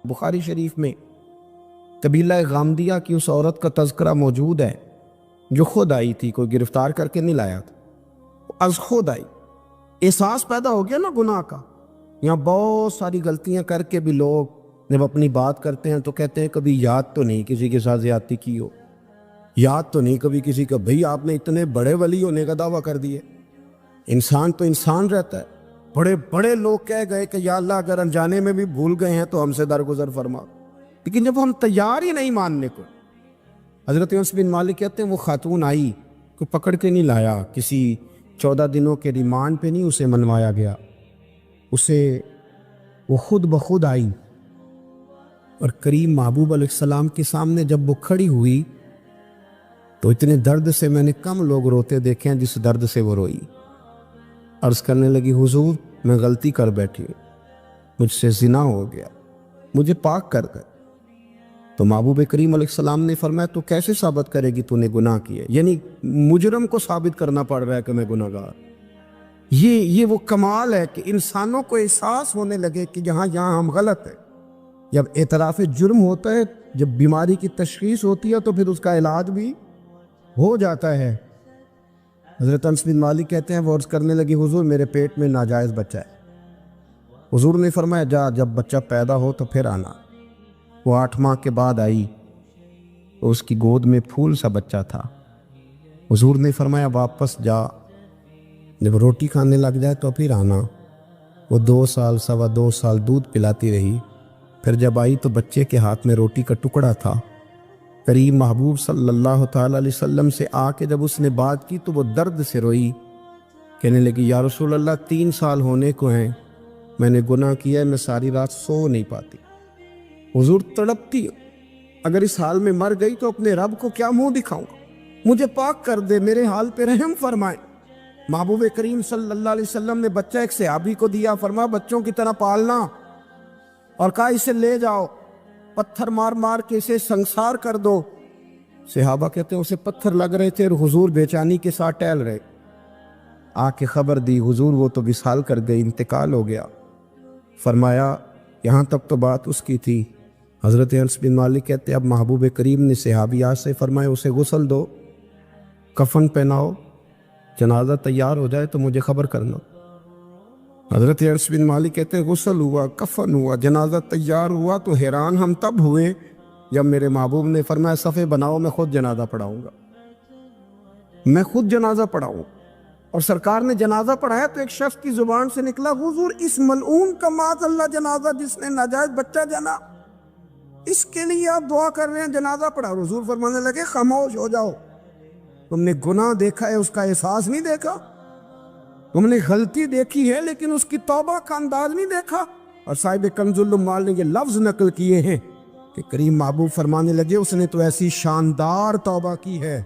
بخاری شریف میں قبیلہ غامدیہ کی اس عورت کا تذکرہ موجود ہے جو خود آئی تھی، کوئی گرفتار کر کے نہیں لایا تھا، از خود آئی۔ احساس پیدا ہو گیا نا گناہ کا۔ یہاں بہت ساری غلطیاں کر کے بھی لوگ جب اپنی بات کرتے ہیں تو کہتے ہیں کبھی یاد تو نہیں کسی کے ساتھ زیادتی کی ہو، یاد تو نہیں کبھی کسی کا، بھئی آپ نے اتنے بڑے ولی ہونے کا دعویٰ کر دیے۔ انسان تو انسان رہتا ہے۔ بڑے بڑے لوگ کہہ گئے کہ یا اللہ اگر انجانے میں بھی بھول گئے ہیں تو ہم سے درگزر فرما، لیکن جب ہم تیار ہی نہیں ماننے کو۔ حضرت انس بن مالک کہتے ہیں وہ خاتون آئی، کوئی پکڑ کے نہیں لایا، کسی 14 دنوں کے ریمانڈ پہ نہیں اسے منوایا گیا، اسے وہ خود بخود آئی، اور کریم محبوب علیہ السلام کے سامنے جب وہ کھڑی ہوئی تو اتنے درد سے میں نے کم لوگ روتے دیکھے ہیں جس درد سے وہ روئی۔ عرض کرنے لگی حضور میں غلطی کر بیٹھی ہوں، مجھ سے زنا ہو گیا، مجھے پاک کر گئے۔ تو محبوب کریم علیہ السلام نے فرمایا تو کیسے ثابت کرے گی تو نے گناہ کیا؟ یعنی مجرم کو ثابت کرنا پڑ رہا ہے کہ میں گناہ گار۔ یہ وہ کمال ہے کہ انسانوں کو احساس ہونے لگے کہ یہاں ہم غلط ہیں۔ جب اعتراف جرم ہوتا ہے، جب بیماری کی تشخیص ہوتی ہے تو پھر اس کا علاج بھی ہو جاتا ہے۔ حضرت انس بن مالک کہتے ہیں وہ عرض کرنے لگی حضور میرے پیٹ میں ناجائز بچہ ہے۔ حضور نے فرمایا جا جب بچہ پیدا ہو تو پھر آنا۔ وہ 8 ماہ کے بعد آئی تو اس کی گود میں پھول سا بچہ تھا۔ حضور نے فرمایا واپس جا، جب روٹی کھانے لگ جائے تو پھر آنا۔ وہ 2 سال 2.25 سال دودھ پلاتی رہی، پھر جب آئی تو بچے کے ہاتھ میں روٹی کا ٹکڑا تھا۔ کریم محبوب صلی اللہ تعالی علیہ وسلم سے آ کے جب اس نے بات کی تو وہ درد سے روئی، کہنے لگی یا رسول اللہ 3 سال ہونے کو ہیں، میں نے گناہ کیا ہے، میں ساری رات سو نہیں پاتی۔ حضور تڑپتی، اگر اس حال میں مر گئی تو اپنے رب کو کیا منہ دکھاؤں گا، مجھے پاک کر دے، میرے حال پہ رحم فرمائے۔ محبوب کریم صلی اللہ علیہ وسلم نے بچہ ایک صحابی کو دیا، فرمایا بچوں کی طرح پالنا، اور کہا اسے لے جاؤ، پتھر مار مار کے اسے سنسار کر دو۔ صحابہ کہتے ہیں اسے پتھر لگ رہے تھے اور حضور بے چینی کے ساتھ ٹہل رہے۔ آ کے خبر دی حضور وہ تو وصال کر گئی، انتقال ہو گیا۔ فرمایا یہاں تک تو بات اس کی تھی۔ حضرت انس بن مالک کہتے ہیں اب محبوب کریم نے صحابیات سے فرمایا اسے غسل دو، کفن پہناؤ، جنازہ تیار ہو جائے تو مجھے خبر کرنا۔ حضرت انس بن مالک کہتے ہیں غسل ہوا، کفن ہوا، جنازہ تیار ہوا تو حیران ہم تب ہوئے جب میرے محبوب نے فرمایا صفے بناؤ، میں خود جنازہ پڑھاؤں گا، میں خود جنازہ پڑھاؤں۔ اور سرکار نے جنازہ پڑھایا تو ایک شخص کی زبان سے نکلا حضور اس ملعون کا معاذ اللہ جنازہ جس نے ناجائز بچہ جنا، اس کے لیے آپ دعا کر رہے ہیں، جنازہ پڑھا۔ حضور فرمانے لگے خاموش ہو جاؤ، تم نے گناہ دیکھا ہے، اس کا احساس نہیں دیکھا، تم نے غلطی دیکھی ہے لیکن اس کی توبہ کا انداز نہیں دیکھا۔ اور صاحب کنز العمال نے یہ لفظ نقل کیے ہیں کہ کریم محبوب فرمانے لگے اس نے تو ایسی شاندار توبہ کی ہے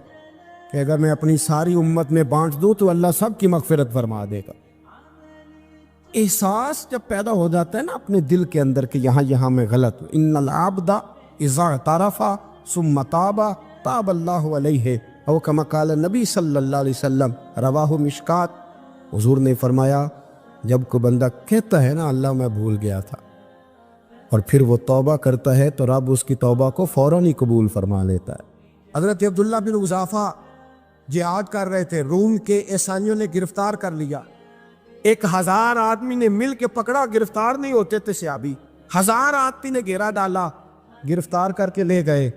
کہ اگر میں اپنی ساری امت میں بانٹ دوں تو اللہ سب کی مغفرت فرما دے گا۔ احساس جب پیدا ہو جاتا ہے نا اپنے دل کے اندر کہ یہاں میں غلط ہوں، ان العبد اذا اعترف ثم تاب تاب اللہ علیہ او کما قال نبی صلی اللہ علیہ وسلم، رواہ مشکات۔ حضور نے فرمایا جب کوئی بندہ کہتا ہے نا اللہ میں بھول گیا تھا، اور پھر وہ توبہ کرتا ہے تو رب اس کی توبہ کو فوراً ہی قبول فرما لیتا ہے۔ حضرت عبداللہ بن حذافہ جہاد کر رہے تھے، روم کے عیسائیوں نے گرفتار کر لیا، 1000 آدمی نے مل کے پکڑا، گرفتار نہیں ہوتے تھے صحابی، 1000 آدمی نے گھیرا ڈالا، گرفتار کر کے لے گئے۔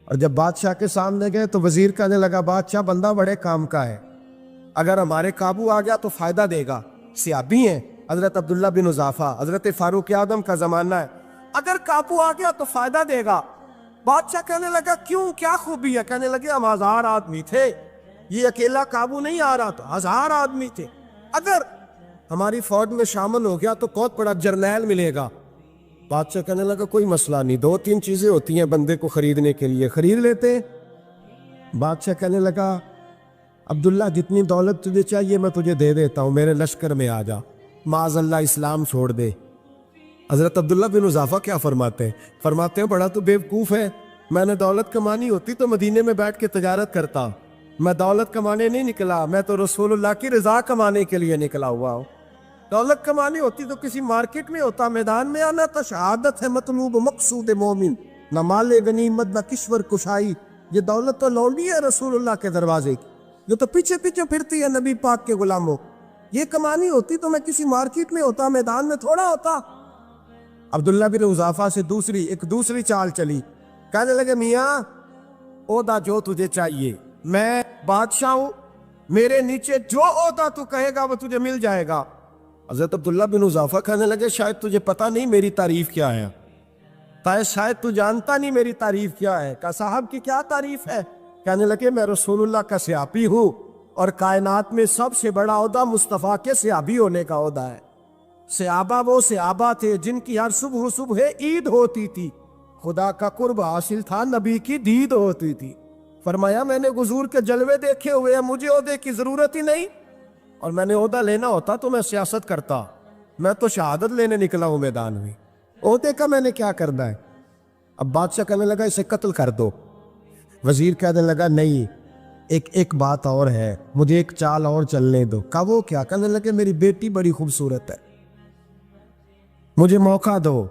اور جب بادشاہ کے سامنے گئے تو وزیر کہنے لگا بادشاہ بندہ بڑے کام کا ہے، اگر ہمارے قابو آ گیا تو فائدہ دے گا، صحابی ہیں حضرت عبداللہ بن حذافہ، حضرت فاروق اعظم کا زمانہ ہے، اگر قابو آ گیا تو فائدہ دے گا۔ بادشاہ کہنے لگا کیوں، کیا خوبی ہے؟ کہنے لگے ہم 1000 آدمی تھے، یہ اکیلا قابو نہیں آ رہا، تو 1000 آدمی تھے، اگر ہماری فوج میں شامل ہو گیا تو بہت بڑا جرنیل ملے گا۔ بادشاہ کہنے لگا کوئی مسئلہ نہیں، 2-3 چیزیں ہوتی ہیں بندے کو خریدنے کے لیے، خرید لیتے۔ بادشاہ کہنے لگا عبداللہ جتنی دولت تجھے چاہیے میں تجھے دے دیتا ہوں، میرے لشکر میں آ جا، معاذ اللہ اسلام چھوڑ دے۔ حضرت عبداللہ بن حذافہ کیا فرماتے ہیں بڑا تو بیوقوف ہے، میں نے دولت کمانی ہوتی تو مدینے میں بیٹھ کے تجارت کرتا، میں دولت کمانے نہیں نکلا، میں تو رسول اللہ کی رضا کمانے کے لیے نکلا ہوا ہوں۔ دولت کمانی ہوتی تو کسی مارکیٹ میں ہوتا، میدان میں آنا تھا۔ شہادت ہے مطلوب مقصود مومن، نہ مال غنیمت نہ کشور کشائی۔ یہ دولت تو لونڈی ہے رسول اللہ کے دروازے کی، جو تو پیچھے پیچھے پھرتی ہے نبی پاک کے غلاموں۔ یہ کمانی ہوتی تو میں کسی مارکیٹ میں ہوتا، میدان میں تھوڑا ہوتا۔ عبداللہ بن حذافہ سے دوسری چال چلی۔ کہنے لگے میاں عہدہ جو تجھے چاہیے، میں بادشاہ ہوں، میرے نیچے جو عہدہ تو کہے گا وہ تجھے مل جائے گا۔ حضرت عبداللہ بن حذافہ کہنے لگے شاید تجھے پتہ نہیں میری تعریف کیا ہے، شاید تو جانتا نہیں میری تعریف کیا ہے۔ کہا صاحب کی کیا تعریف ہے؟ کہنے لگے میں رسول اللہ کا صحابی ہوں، اور کائنات میں سب سے بڑا عہدہ مصطفیٰ کے صحابی ہونے کا عہدہ ہے۔ صحابہ وہ صحابہ تھے جن کی ہر صبح عید ہوتی تھی، خدا کا قرب حاصل تھا، نبی کی دید ہوتی تھی۔ فرمایا میں نے حضور کے جلوے دیکھے ہوئے ہیں، مجھے عہدے کی ضرورت ہی نہیں، اور میں نے عہدہ لینا ہوتا تو میں سیاست کرتا، میں تو شہادت لینے نکلا ہوں میدان میں، عہدے کا میں نے کیا کرنا ہے؟ اب بادشاہ کہنے لگا اسے قتل کر دو۔ وزیر کہنے لگا نہیں، ایک بات اور ہے، مجھے ایک چال اور چلنے دو۔ کہا وہ کیا؟ کہنے لگے میری بیٹی بڑی خوبصورت ہے، مجھے موقع دو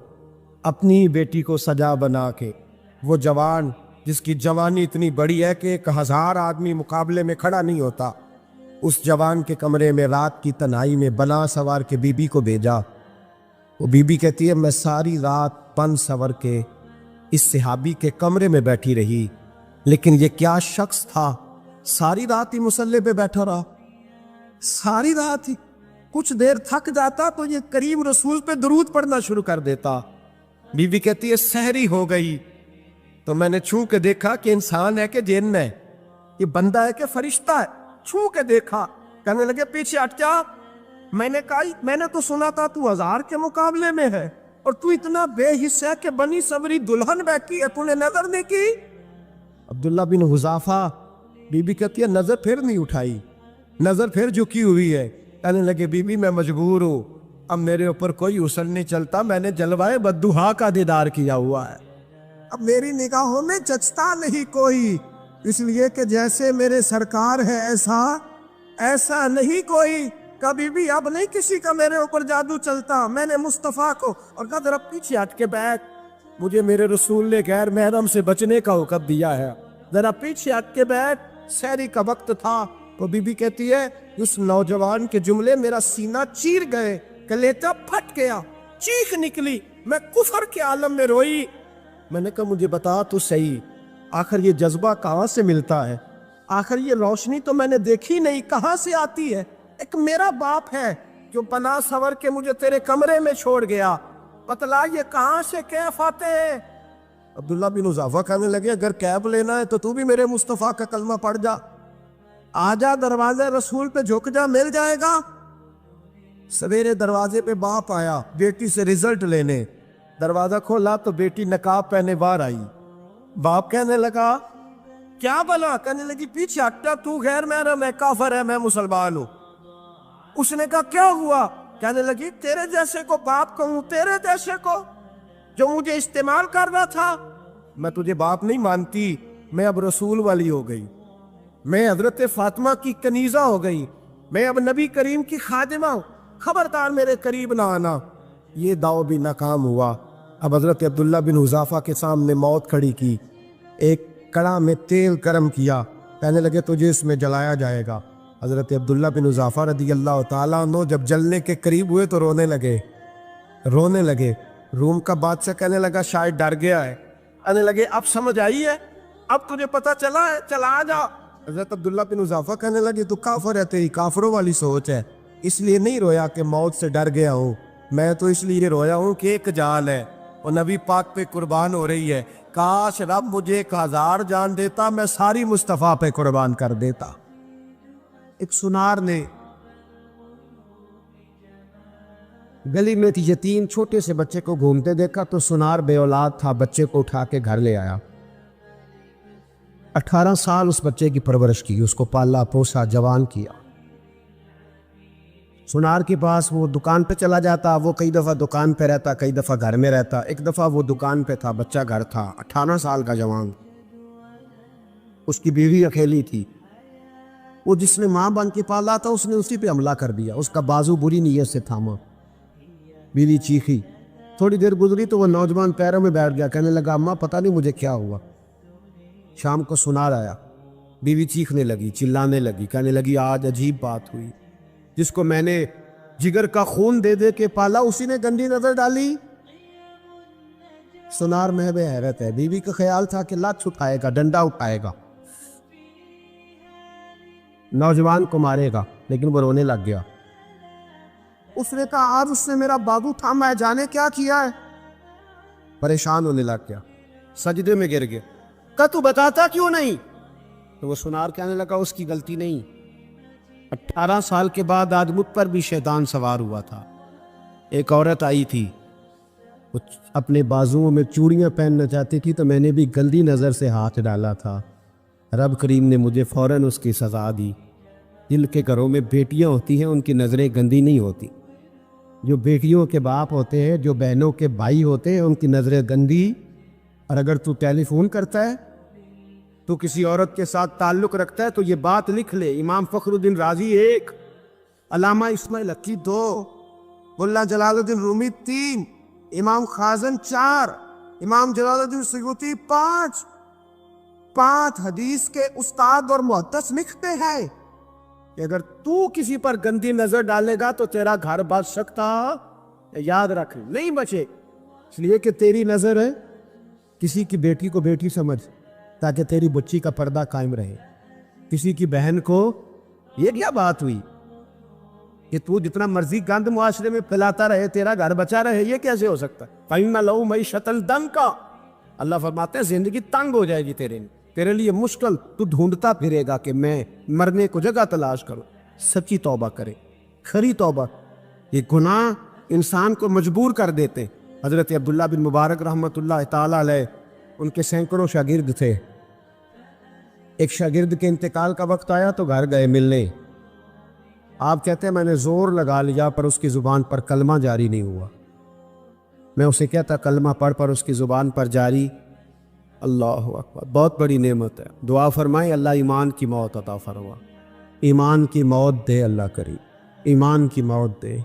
اپنی بیٹی کو سجا بنا کے، وہ جوان جس کی جوانی اتنی بڑی ہے کہ 1000 آدمی مقابلے میں کھڑا نہیں ہوتا، اس جوان کے کمرے میں رات کی تنہائی میں بنا سوار کے بی بی کو بھیجا۔ وہ بی بی کہتی ہے میں ساری رات بن سور کے اس صحابی کے کمرے میں بیٹھی رہی، لیکن یہ کیا شخص تھا، ساری رات ہی مصلے پہ بیٹھا رہا، ساری رات ہی، کچھ دیر تھک جاتا تو یہ کریم رسول پہ درود پڑھنا شروع کر دیتا۔ بی بی کہتی ہے سحری ہو گئی تو میں نے چھو کے دیکھا کہ انسان ہے کہ جن ہے، یہ بندہ ہے کہ فرشتہ ہے، چھو کے دیکھا۔ کہنے لگے پیچھے ہٹ جا۔ میں نے کہا میں نے تو سنا تھا تو 1000 کے مقابلے میں ہے، اور تو اتنا بے حس ہے کہ بنی صبری دلہن بیٹھی ہے، تو نے نظر نہیں کی؟ عبداللہ بن حذافہ، بی بی کہتی ہے نظر پھر نہیں اٹھائی، نظر پھر جھکی ہوئی ہے۔ کہنے لگے بی بی میں مجبور ہوں، اب میرے اوپر کوئی حسن نہیں چلتا، میں نے جلوائے بدوہا کا دیدار کیا ہوا ہے، اب میری نگاہوں میں جچتا نہیں کوئی، اس لیے کہ جیسے میرے سرکار ہے ایسا نہیں کوئی، کبھی بھی اب نہیں کسی کا میرے اوپر جادو چلتا۔ میں نے مصطفیٰ کو اور کہا ذرا پیچھے ہٹ کے بیٹھ، مجھے میرے رسول نے غیر محرم سے بچنے کا حکم دیا ہے، ذرا پیچھے ہٹ کے بیٹھ۔ سحری کا وقت تھا تو بی بی کہتی ہے اس نوجوان کے جملے میرا سینہ چیر گئے، کلیجہ پھٹ گیا، چیخ نکلی، میں کفر کے عالم میں روئی۔ میں نے کہا مجھے بتا تو صحیح، آخر یہ جذبہ کہاں سے ملتا ہے؟ آخر یہ روشنی تو میں نے دیکھی نہیں، کہاں سے آتی ہے؟ ایک میرا باپ ہے جو بنا سور کے مجھے تیرے کمرے میں چھوڑ گیا، بتلا یہ کہاں سے کیف آتے ہیں؟ عبداللہ بن حذافہ کہنے لگے اگر کیف لینا ہے تو بھی میرے مصطفیٰ کا کلمہ پڑھ جا، آجا دروازے رسول پہ جھک جا، مل جائے گا۔ سویرے دروازے پہ باپ آیا بیٹی سے رزلٹ لینے، دروازہ کھولا تو بیٹی نقاب پہنے باہر آئی۔ باپ کہنے لگا کیا بلا؟ کہنے لگی پیچھے ہٹا، تو غیر محرم ہے، کافر ہے، میں مسلمان ہوں۔ اس نے کہا کیا ہوا؟ کہنے لگی تیرے جیسے کو باپ کہوں، تیرے جیسے کو جو مجھے استعمال کر رہا تھا؟ میں تجھے باپ نہیں مانتی، میں اب رسول والی ہو گئی، میں حضرت فاطمہ کی کنیزہ ہو گئی، میں اب نبی کریم کی خادمہ ہوں، خبردار میرے قریب نہ آنا۔ یہ داؤ بھی ناکام ہوا۔ اب حضرت عبداللہ بن حذافہ کے سامنے موت کھڑی کی، ایک کڑا میں تیل گرم کیا، کہنے لگے تجھے اس میں جلایا جائے گا۔ حضرت عبداللہ بن حذافہ رضی اللہ تعالیٰ عنہ جب جلنے کے قریب ہوئے تو رونے لگے۔ روم کا بادشاہ کہنے لگا شاید ڈر گیا ہے، کہنے لگے اب سمجھ آئی ہے، اب تجھے پتہ چلا ہے، چلا آ جا۔ حضرت عبداللہ بن حذافہ کہنے لگے تو کافر ہے، تیری کافروں والی سوچ ہے، اس لیے نہیں رویا کہ موت سے ڈر گیا ہوں، میں تو اس لیے رویا ہوں کہ ایک جان ہے وہ نبی پاک پہ قربان ہو رہی ہے، کاش رب مجھے 1000 جان دیتا، میں ساری مصطفیٰ پہ قربان کر دیتا۔ ایک سنار نے گلی میں یتیم چھوٹے سے بچے کو گھومتے دیکھا تو سنار بے اولاد تھا، بچے کو اٹھا کے گھر لے آیا، 18 سال اس بچے کی پرورش کی، اس کو پالا پوسا، جوان کیا۔ سنار کے پاس وہ دکان پہ چلا جاتا، وہ کئی دفعہ دکان پہ رہتا، کئی دفعہ گھر میں رہتا۔ ایک دفعہ وہ دکان پہ تھا، بچہ گھر تھا، 18 سال کا جوان، اس کی بیوی اکیلی تھی۔ وہ جس نے ماں بن کے پالا تھا اس نے اسی پہ حملہ کر دیا، اس کا بازو بری نیت سے تھاما۔ بیوی چیخی، تھوڑی دیر گزری تو وہ نوجوان پیروں میں بیٹھ گیا، کہنے لگا اماں پتہ نہیں مجھے کیا ہوا۔ شام کو سنار آیا، بیوی چیخنے لگی، چلانے لگی، کہنے لگی آج عجیب بات ہوئی، جس کو میں نے جگر کا خون دے دے کے پالا اسی نے گندی نظر ڈالی۔ سنار محو حیرت ہے، بیوی کا خیال تھا کہ لات اٹھائے گا، ڈنڈا اٹھائے گا، نوجوان کو مارے گا، لیکن وہ رونے لگ گیا۔ اس نے کہا آج اس نے میرا بازو تھاما ہے، جانے کیا کیا ہے۔ پریشان ہونے لگ گیا، سجدے میں گر گیا، کہا تو بتاتا کیوں نہیں؟ تو وہ سنار کہنے لگا اس کی غلطی نہیں، 18 سال کے بعد آج مجھ پر بھی شیطان سوار ہوا تھا۔ ایک عورت آئی تھی، وہ اپنے بازوؤں میں چوڑیاں پہننا چاہتی تھی تو میں نے بھی گندی نظر سے ہاتھ ڈالا تھا، رب کریم نے مجھے فوراً اس کی سزا دی۔ جن کے گھروں میں بیٹیاں ہوتی ہیں ان کی نظریں گندی نہیں ہوتی، جو بیٹیوں کے باپ ہوتے ہیں، جو بہنوں کے بھائی ہوتے ہیں، ان کی نظریں گندی۔ اور اگر تو ٹیلی فون کرتا ہے، تو کسی عورت کے ساتھ تعلق رکھتا ہے تو یہ بات لکھ لے، امام فخر الدین رازی 1، علامہ اسماعیل حقی 2، ملا جلال الدین رومی 3، امام خازن 4، امام جلال الدین سیوطی 5 حدیث کے استاد اور محدث لکھتے ہیں کہ اگر تو کسی پر گندی نظر ڈالے گا تو تیرا گھر بچ سکتا، یاد رکھ نہیں بچے، اس لیے کہ تیری نظر ہے، کسی کی بیٹی کو بیٹی سمجھ تاکہ تیری بچی کا پردہ قائم رہے، کسی کی بہن کو، یہ کیا بات ہوئی کہ تو جتنا مرضی گند معاشرے میں پھیلاتا رہے تیرا گھر بچا رہے، یہ کیسے ہو سکتا ہے؟ فَإِنَّ لَهُ مَعِيشَةً ضَنْكَ، اللہ فرماتے ہیں زندگی تنگ ہو جائے گی تیرے لیے مشکل، تو ڈھونڈتا پھرے گا کہ میں مرنے کو جگہ تلاش کروں۔ سچی توبہ کرے، کھری توبہ۔ یہ گناہ انسان کو مجبور کر دیتے۔ حضرت عبداللہ بن مبارک رحمۃ اللہ تعالیٰ علیہ، ان کے سینکڑوں شاگرد تھے، ایک شاگرد کے انتقال کا وقت آیا تو گھر گئے ملنے۔ آپ کہتے ہیں میں نے زور لگا لیا پر اس کی زبان پر کلمہ جاری نہیں ہوا۔ میں اسے کہتا کلمہ پڑھ پر اس کی زبان پر جاری۔ اللہ اکبر، بہت بڑی نعمت ہے، دعا فرمائیں اللہ ایمان کی موت عطا فرما، ایمان کی موت دے اللہ کریم، ایمان کی موت دے۔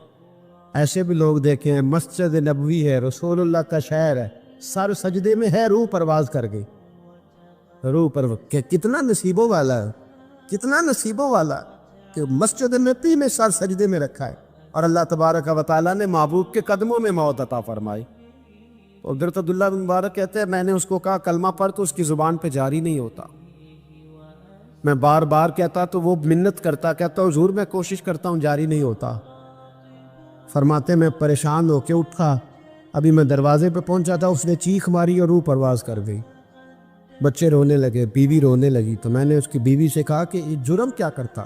ایسے بھی لوگ دیکھیں ہیں، مسجد نبوی ہے، رسول اللہ کا شہر ہے، سر سجدے میں ہے، روح پرواز کر گئی، روح پر کتنا نصیبوں والا ہے، کتنا نصیبوں والا کہ مسجد نبی میں سر سجدے میں رکھا ہے اور اللہ تبارک و تعالیٰ نے محبوب کے قدموں میں موت عطا فرمائی۔ حضرت عبداللہ بن مبارک کہتے ہیں میں نے اس کو کہا کلمہ پڑھ تو اس کی زبان پہ جاری نہیں ہوتا۔ میں بار بار کہتا تو وہ منت کرتا، کہتا حضور میں کوشش کرتا ہوں جاری نہیں ہوتا۔ فرماتے میں پریشان ہو کے اٹھا، ابھی میں دروازے پہ پہنچا تھا، اس نے چیخ ماری اور روح پرواز کر گئی۔ بچے رونے لگے، بیوی رونے لگی، تو میں نے اس کی بیوی سے کہا کہ یہ جرم کیا کرتا،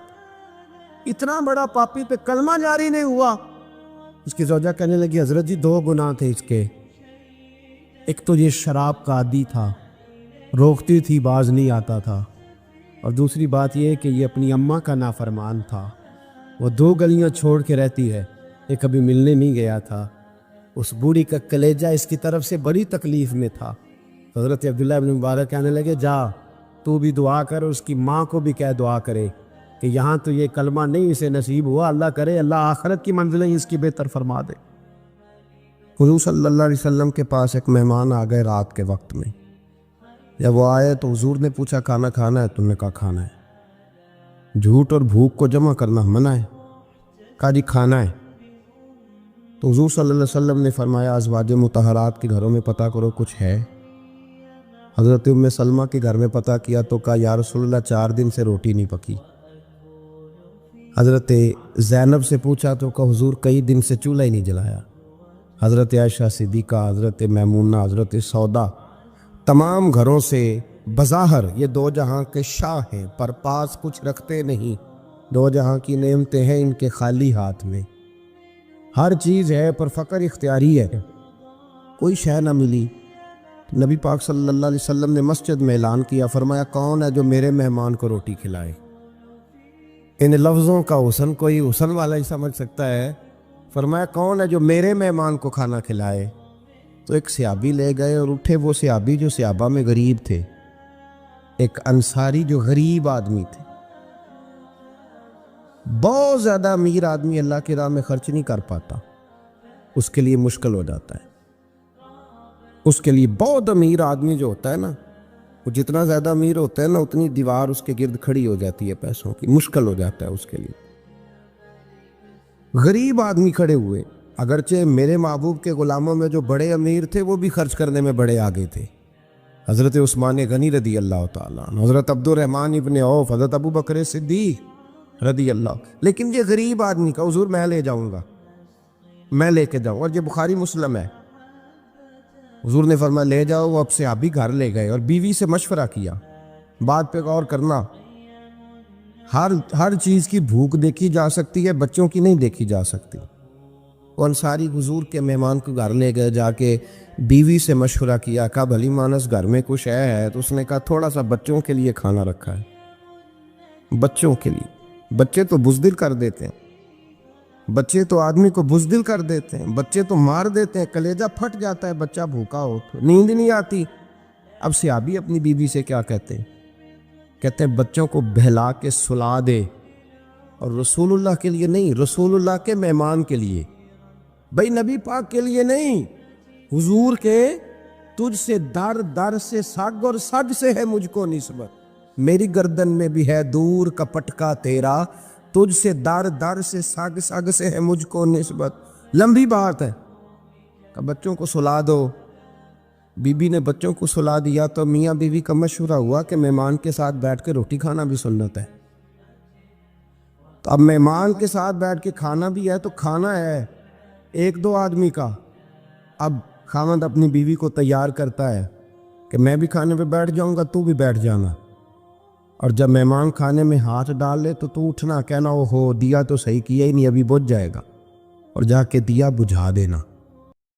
اتنا بڑا پاپی پہ کلمہ جاری نہیں ہوا۔ اس کی زوجہ کہنے لگی حضرت جی 2 گناہ تھے اس کے، ایک تو یہ شراب کا عادی تھا، روکتی تھی باز نہیں آتا تھا، اور دوسری بات یہ کہ یہ اپنی اماں کا نافرمان تھا، وہ 2 گلیاں چھوڑ کے رہتی ہے، یہ کبھی ملنے نہیں گیا تھا، اس بوڑھی کا کلیجہ اس کی طرف سے بڑی تکلیف میں تھا۔ حضرت عبداللہ بن مبارک کہنے لگے جا تو بھی دعا کر، اس کی ماں کو بھی کہہ دعا کرے کہ یہاں تو یہ کلمہ نہیں اسے نصیب ہوا، اللہ کرے اللہ آخرت کی منزلیں اس کی بہتر فرما دے۔ حضور صلی اللہ علیہ وسلم کے پاس ایک مہمان آ گئے رات کے وقت میں، جب وہ آئے تو حضور نے پوچھا کھانا کھانا ہے؟ تم نے کہا کھانا ہے۔ جھوٹ اور بھوک کو جمع کرنا منع ہے، کہا جی کھانا ہے۔ تو حضور صلی اللہ علیہ وسلم نے فرمایا ازواج مطہرات کے گھروں میں پتہ کرو کچھ ہے۔ حضرت ام سلمہ کے گھر میں پتہ کیا تو کہا یا رسول اللہ 4 دن سے روٹی نہیں پکی۔ حضرت زینب سے پوچھا تو کہا حضور کئی دن سے چولہا ہی نہیں جلایا۔ حضرت عائشہ صدیقہ، حضرت میمونہ، حضرت سودا، تمام گھروں سے بظاہر یہ 2 جہاں کے شاہ ہیں پر پاس کچھ رکھتے نہیں، 2 جہاں کی نعمتیں ہیں ان کے خالی ہاتھ میں، ہر چیز ہے پر فقر اختیاری ہے، کوئی شے نہ ملی۔ نبی پاک صلی اللہ علیہ وسلم نے مسجد میں اعلان کیا، فرمایا کون ہے جو میرے مہمان کو روٹی کھلائے؟ ان لفظوں کا حسن کوئی حسن والا ہی سمجھ سکتا ہے۔ فرمایا کون ہے جو میرے مہمان کو کھانا کھلائے؟ تو ایک صحابی لے گئے اور اٹھے، وہ صحابی جو صحابہ میں غریب تھے، ایک انصاری جو غریب آدمی تھے، بہت زیادہ امیر آدمی اللہ کی راہ میں خرچ نہیں کر پاتا، اس کے لیے مشکل ہو جاتا ہے۔ اس کے لیے بہت امیر آدمی جو ہوتا ہے نا، وہ جتنا زیادہ امیر ہوتا ہے نا، اتنی دیوار اس کے گرد کھڑی ہو جاتی ہے پیسوں کی، مشکل ہو جاتا ہے اس کے لیے۔ غریب آدمی کھڑے ہوئے، اگرچہ میرے محبوب کے غلاموں میں جو بڑے امیر تھے وہ بھی خرچ کرنے میں بڑے آگے تھے، حضرت عثمان غنی رضی اللہ تعالیٰ عنہ، حضرت عبد الرحمن ابن عوف، حضرت ابو بکر صدیق رضی اللہ۔ لیکن یہ غریب آدمی کا حضور میں لے جاؤں گا، میں لے کے جاؤں، اور یہ بخاری مسلم ہے، حضور نے فرمایا لے جاؤ۔ وہ اب سے آپ بھی گھر لے گئے اور بیوی سے مشورہ کیا، بات پہ غور کرنا، ہر چیز کی بھوک دیکھی جا سکتی ہے، بچوں کی نہیں دیکھی جا سکتی۔ وہ انصاری حضور کے مہمان کو گھر لے گئے، جا کے بیوی سے مشورہ کیا، کہا بھلی مانس گھر میں کچھ ہے؟ تو اس نے کہا تھوڑا سا بچوں کے لیے کھانا رکھا ہے، بچوں کے لیے۔ بچے تو بزدل کر دیتے ہیں، بچے تو آدمی کو بزدل کر دیتے ہیں، بچے تو مار دیتے ہیں، کلیجہ پھٹ جاتا ہے بچہ بھوکا ہو تو، نیند نہیں آتی۔ اب صحابی اپنی بیوی سے کیا کہتے ہیں؟ کہتے ہیں بچوں کو بہلا کے سلا دے، اور رسول اللہ کے لیے نہیں، رسول اللہ کے مہمان کے لیے، بھائی نبی پاک کے لیے نہیں، حضور کے تجھ سے در در سے سگ اور سگ سے ہے مجھ کو نسبت، میری گردن میں بھی ہے دور کا پٹکا تیرا، تجھ سے در در سے سگ سگ سے ہے مجھ کو نسبت۔ لمبی بات ہے کہ بچوں کو سلا دو۔ بی بی نے بچوں کو سلا دیا تو میاں بیوی کا مشورہ ہوا کہ مہمان کے ساتھ بیٹھ کے روٹی کھانا بھی سنت ہے۔ تو اب مہمان کے ساتھ بیٹھ کے کھانا بھی ہے تو کھانا ہے ایک دو آدمی کا۔ اب خاوند اپنی بیوی کو تیار کرتا ہے کہ میں بھی کھانے پہ بیٹھ جاؤں گا، تو بھی بیٹھ جانا، اور جب مہمان کھانے میں ہاتھ ڈال لے تو اٹھنا، کہنا او ہو دیا تو صحیح کیا ہی نہیں، ابھی بجھ جائے گا، اور جا کے دیا بجھا دینا۔